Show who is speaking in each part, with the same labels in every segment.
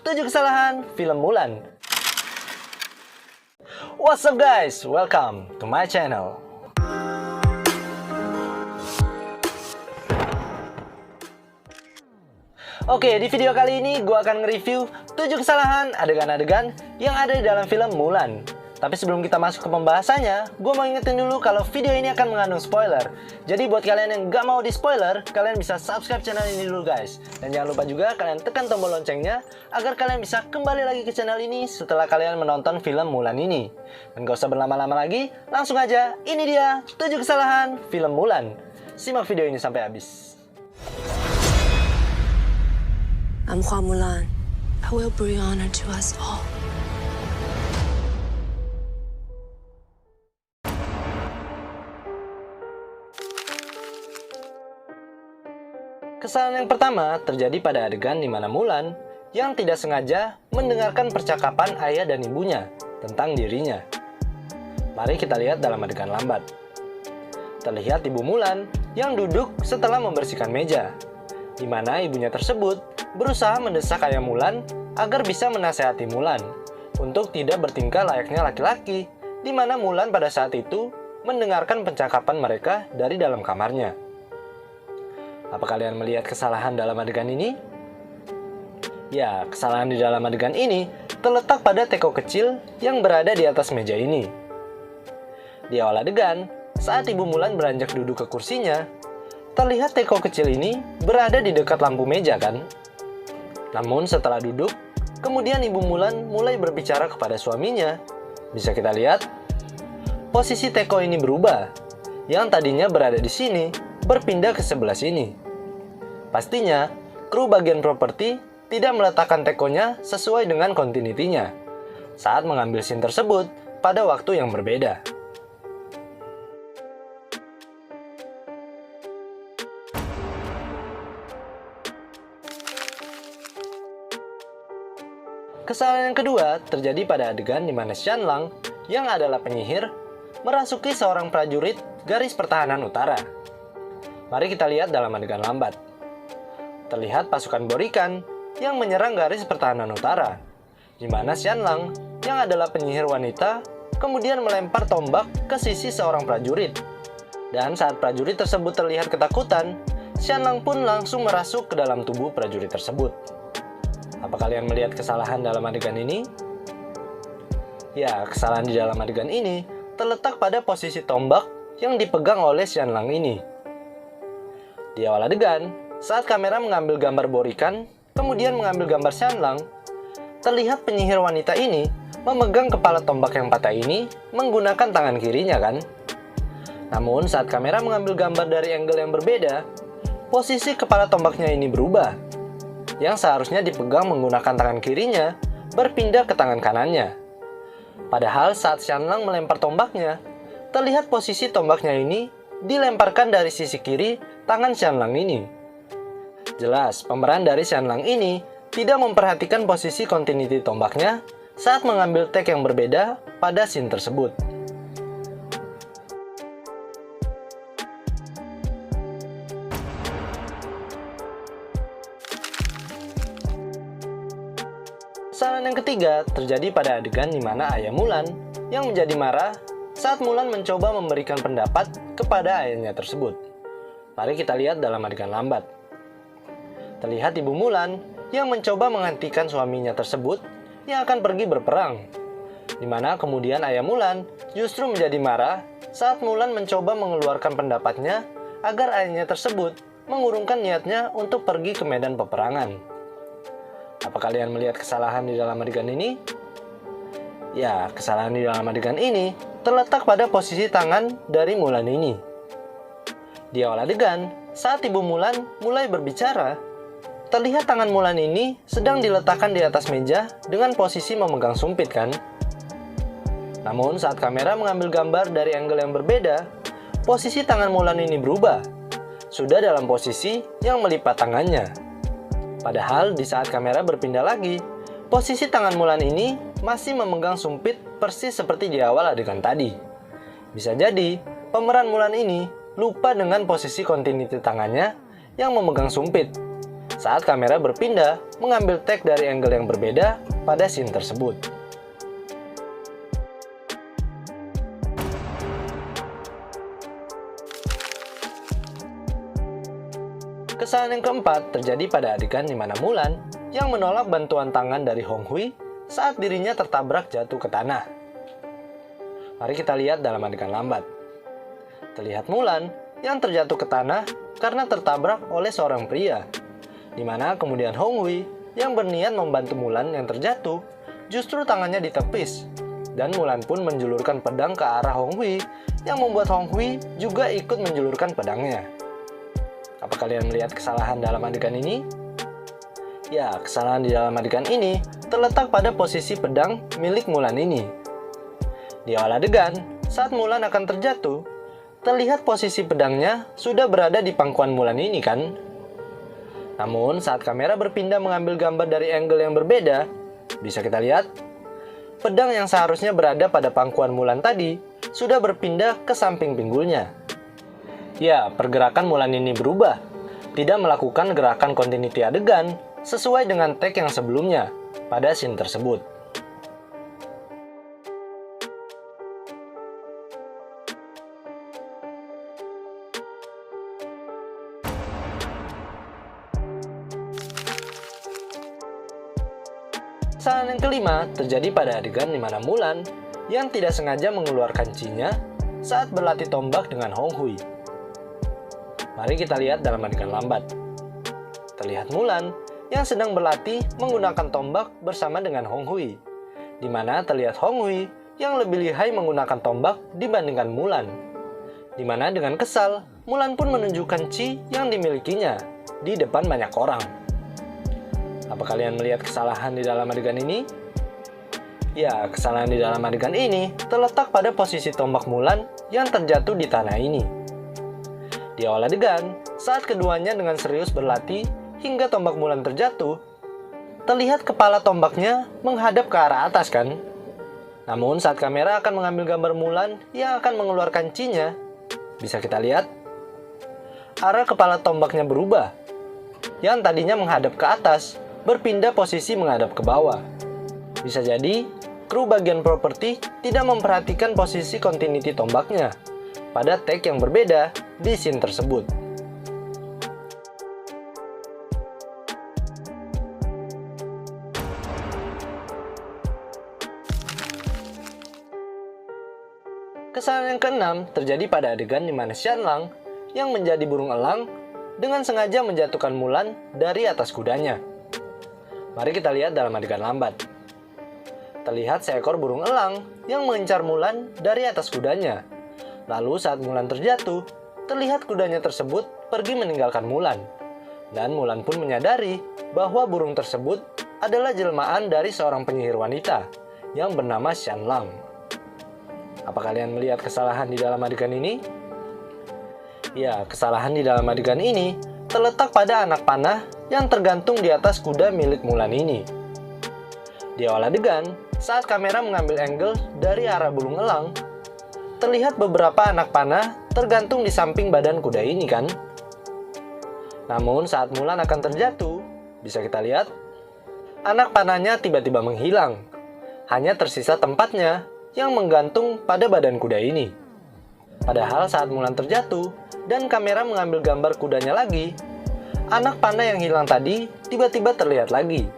Speaker 1: 7 kesalahan film Mulan. What's up guys, welcome to my channel. Oke, di video kali ini gue akan nge-review 7 kesalahan adegan-adegan yang ada di dalam film Mulan. Tapi sebelum kita masuk ke pembahasannya, gue mau ingetin dulu kalau video ini akan mengandung spoiler. Jadi buat kalian yang gak mau di spoiler, kalian bisa subscribe channel ini dulu guys. Dan jangan lupa juga kalian tekan tombol loncengnya, agar kalian bisa kembali lagi ke channel ini setelah kalian menonton film Mulan ini. Dan gak usah berlama-lama lagi, langsung aja, ini dia 7 kesalahan film Mulan. Simak video ini sampai habis.
Speaker 2: I'm Hua Mulan. I will bring honor to us all.
Speaker 1: Kesalahan yang pertama terjadi pada adegan di mana Mulan yang tidak sengaja mendengarkan percakapan ayah dan ibunya tentang dirinya. Mari kita lihat dalam adegan lambat. Terlihat ibu Mulan yang duduk setelah membersihkan meja, di mana ibunya tersebut berusaha mendesak ayah Mulan agar bisa menasehati Mulan untuk tidak bertingkah layaknya laki-laki, di mana Mulan pada saat itu mendengarkan percakapan mereka dari dalam kamarnya. Apa kalian melihat kesalahan dalam adegan ini? Ya, kesalahan di dalam adegan ini terletak pada teko kecil yang berada di atas meja ini. Di awal adegan, saat ibu Mulan beranjak duduk ke kursinya, terlihat teko kecil ini berada di dekat lampu meja kan? Namun setelah duduk, kemudian ibu Mulan mulai berbicara kepada suaminya. Bisa kita lihat, posisi teko ini berubah. Yang tadinya berada di sini, berpindah ke sebelah sini. Pastinya, kru bagian properti tidak meletakkan tekonya sesuai dengan kontinitinya saat mengambil scene tersebut pada waktu yang berbeda. Kesalahan yang kedua terjadi pada adegan di mana Xianlang yang adalah penyihir merasuki seorang prajurit garis pertahanan utara. Mari kita lihat dalam adegan lambat. Terlihat pasukan Borikan yang menyerang garis pertahanan utara, di mana Xianlang yang adalah penyihir wanita kemudian melempar tombak ke sisi seorang prajurit. Dan saat prajurit tersebut terlihat ketakutan, Xianlang pun langsung merasuk ke dalam tubuh prajurit tersebut. Apa kalian melihat kesalahan dalam adegan ini? Ya, kesalahan di dalam adegan ini terletak pada posisi tombak yang dipegang oleh Xianlang ini. Di awal adegan, saat kamera mengambil gambar Borikan, kemudian mengambil gambar Xianlang, terlihat penyihir wanita ini memegang kepala tombak yang patah ini menggunakan tangan kirinya kan? Namun saat kamera mengambil gambar dari angle yang berbeda, posisi kepala tombaknya ini berubah. Yang seharusnya dipegang menggunakan tangan kirinya, berpindah ke tangan kanannya. Padahal saat Xianlang melempar tombaknya, terlihat posisi tombaknya ini dilemparkan dari sisi kiri tangan Xianlang ini. Jelas, pemeran dari Xianlang ini tidak memperhatikan posisi continuity tombaknya saat mengambil take yang berbeda pada scene tersebut. Kesalahan yang ketiga terjadi pada adegan di mana ayah Mulan yang menjadi marah saat Mulan mencoba memberikan pendapat kepada ayahnya tersebut. Mari kita lihat dalam adegan lambat. Terlihat ibu Mulan yang mencoba menghentikan suaminya tersebut yang akan pergi berperang, di mana kemudian ayah Mulan justru menjadi marah saat Mulan mencoba mengeluarkan pendapatnya agar ayahnya tersebut mengurungkan niatnya untuk pergi ke medan peperangan. Apa kalian melihat kesalahan di dalam adegan ini? Ya, kesalahan di dalam adegan ini terletak pada posisi tangan dari Mulan ini. Di awal adegan, saat ibu Mulan mulai berbicara, terlihat tangan Mulan ini sedang diletakkan di atas meja dengan posisi memegang sumpit kan? Namun saat kamera mengambil gambar dari angle yang berbeda, posisi tangan Mulan ini berubah. Sudah dalam posisi yang melipat tangannya. Padahal di saat kamera berpindah lagi, posisi tangan Mulan ini masih memegang sumpit persis seperti di awal adegan tadi. Bisa jadi, pemeran Mulan ini lupa dengan posisi continuity tangannya yang memegang sumpit, saat kamera berpindah mengambil take dari angle yang berbeda pada scene tersebut. Kesalahan yang keempat terjadi pada adegan di mana Mulan yang menolak bantuan tangan dari Hong Hui saat dirinya tertabrak jatuh ke tanah. Mari kita lihat dalam adegan lambat. Terlihat Mulan yang terjatuh ke tanah karena tertabrak oleh seorang pria, di mana kemudian Hong Hui yang berniat membantu Mulan yang terjatuh justru tangannya ditepis, dan Mulan pun menjulurkan pedang ke arah Hong Hui yang membuat Hong Hui juga ikut menjulurkan pedangnya. Apa kalian melihat kesalahan dalam adegan ini? Ya, kesalahan di dalam adegan ini terletak pada posisi pedang milik Mulan ini. Di awal adegan, saat Mulan akan terjatuh, terlihat posisi pedangnya sudah berada di pangkuan Mulan ini kan? Namun saat kamera berpindah mengambil gambar dari angle yang berbeda, bisa kita lihat, pedang yang seharusnya berada pada pangkuan Mulan tadi sudah berpindah ke samping pinggulnya. Ya, pergerakan Mulan ini berubah, tidak melakukan gerakan continuity adegan sesuai dengan take yang sebelumnya pada scene tersebut. Kesalahan yang kelima terjadi pada adegan di mana Mulan yang tidak sengaja mengeluarkan chi-nya saat berlatih tombak dengan Hong Hui. Mari kita lihat dalam adegan lambat. Terlihat Mulan yang sedang berlatih menggunakan tombak bersama dengan Hong Hui, di mana terlihat Hong Hui yang lebih lihai menggunakan tombak dibandingkan Mulan. Di mana dengan kesal, Mulan pun menunjukkan chi yang dimilikinya di depan banyak orang. Apa kalian melihat kesalahan di dalam adegan ini? Ya, kesalahan di dalam adegan ini terletak pada posisi tombak Mulan yang terjatuh di tanah ini. Di awal adegan, saat keduanya dengan serius berlatih hingga tombak Mulan terjatuh, terlihat kepala tombaknya menghadap ke arah atas kan? Namun saat kamera akan mengambil gambar Mulan yang akan mengeluarkan chi-nya, bisa kita lihat, arah kepala tombaknya berubah. Yang tadinya menghadap ke atas, berpindah posisi menghadap ke bawah. Bisa jadi, kru bagian properti tidak memperhatikan posisi continuity tombaknya pada take yang berbeda di scene tersebut. Kesalahan yang keenam terjadi pada adegan di mana Xianlang yang menjadi burung elang dengan sengaja menjatuhkan Mulan dari atas kudanya. Mari kita lihat dalam adegan lambat. Terlihat seekor burung elang yang mengincar Mulan dari atas kudanya. Lalu saat Mulan terjatuh, terlihat kudanya tersebut pergi meninggalkan Mulan. Dan Mulan pun menyadari bahwa burung tersebut adalah jelmaan dari seorang penyihir wanita yang bernama Xianlang. Apa kalian melihat kesalahan di dalam adegan ini? Ya, kesalahan di dalam adegan ini terletak pada anak panah yang tergantung di atas kuda milik Mulan ini. Di awal adegan, saat kamera mengambil angle dari arah burung elang, terlihat beberapa anak panah tergantung di samping badan kuda ini kan? Namun saat Mulan akan terjatuh, bisa kita lihat, anak panahnya tiba-tiba menghilang. Hanya tersisa tempatnya yang menggantung pada badan kuda ini. Padahal saat Mulan terjatuh dan kamera mengambil gambar kudanya lagi, anak panah yang hilang tadi tiba-tiba terlihat lagi.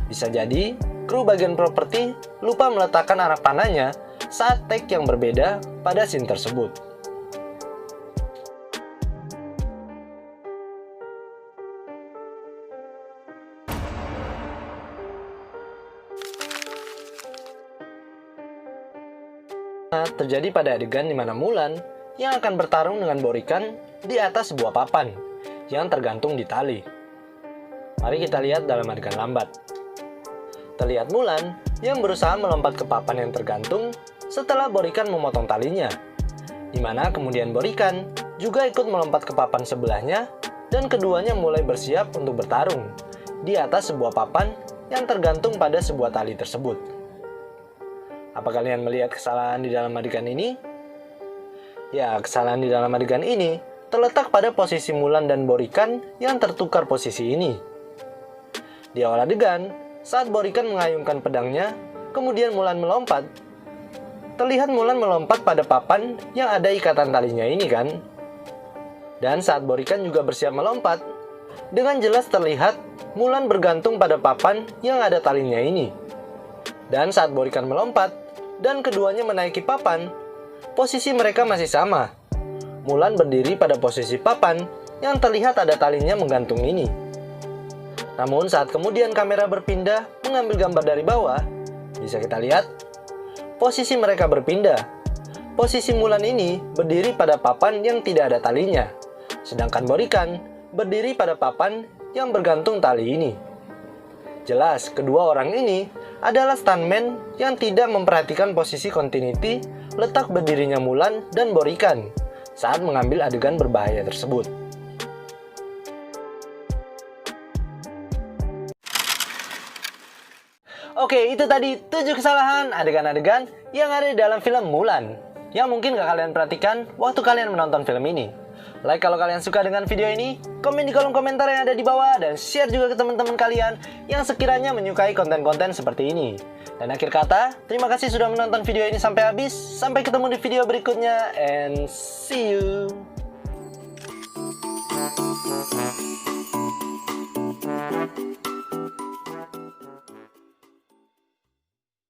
Speaker 1: Bisa jadi, kru bagian properti lupa meletakkan anak panahnya saat take yang berbeda pada scene tersebut. Terjadi pada adegan di mana Mulan yang akan bertarung dengan Borikan di atas sebuah papan yang tergantung di tali. Mari kita lihat dalam adegan lambat. Terlihat Mulan yang berusaha melompat ke papan yang tergantung setelah Borikan memotong talinya, di mana kemudian Borikan juga ikut melompat ke papan sebelahnya dan keduanya mulai bersiap untuk bertarung di atas sebuah papan yang tergantung pada sebuah tali tersebut. Apa kalian melihat kesalahan di dalam adegan ini? Ya, kesalahan di dalam adegan ini terletak pada posisi Mulan dan Borikan yang tertukar posisi ini. Di awal adegan, saat Borikan mengayunkan pedangnya, kemudian Mulan melompat. Terlihat Mulan melompat pada papan yang ada ikatan talinya ini kan? Dan saat Borikan juga bersiap melompat, dengan jelas terlihat Mulan bergantung pada papan yang ada talinya ini. Dan saat Borikan melompat, dan keduanya menaiki papan, posisi mereka masih sama. Mulan berdiri pada posisi papan yang terlihat ada talinya menggantung ini. Namun saat kemudian kamera berpindah mengambil gambar dari bawah, bisa kita lihat posisi mereka berpindah. Posisi Mulan ini berdiri pada papan yang tidak ada talinya, sedangkan Borikan berdiri pada papan yang bergantung tali ini. Jelas kedua orang ini adalah stuntman yang tidak memperhatikan posisi continuity letak berdirinya Mulan dan Borikan saat mengambil adegan berbahaya tersebut. Oke, itu tadi 7 kesalahan adegan-adegan yang ada di dalam film Mulan yang mungkin gak kalian perhatikan waktu kalian menonton film ini. Like kalau kalian suka dengan video ini, komen di kolom komentar yang ada di bawah, dan share juga ke teman-teman kalian yang sekiranya menyukai konten-konten seperti ini. Dan akhir kata, terima kasih sudah menonton video ini sampai habis. Sampai ketemu di video berikutnya, and see you.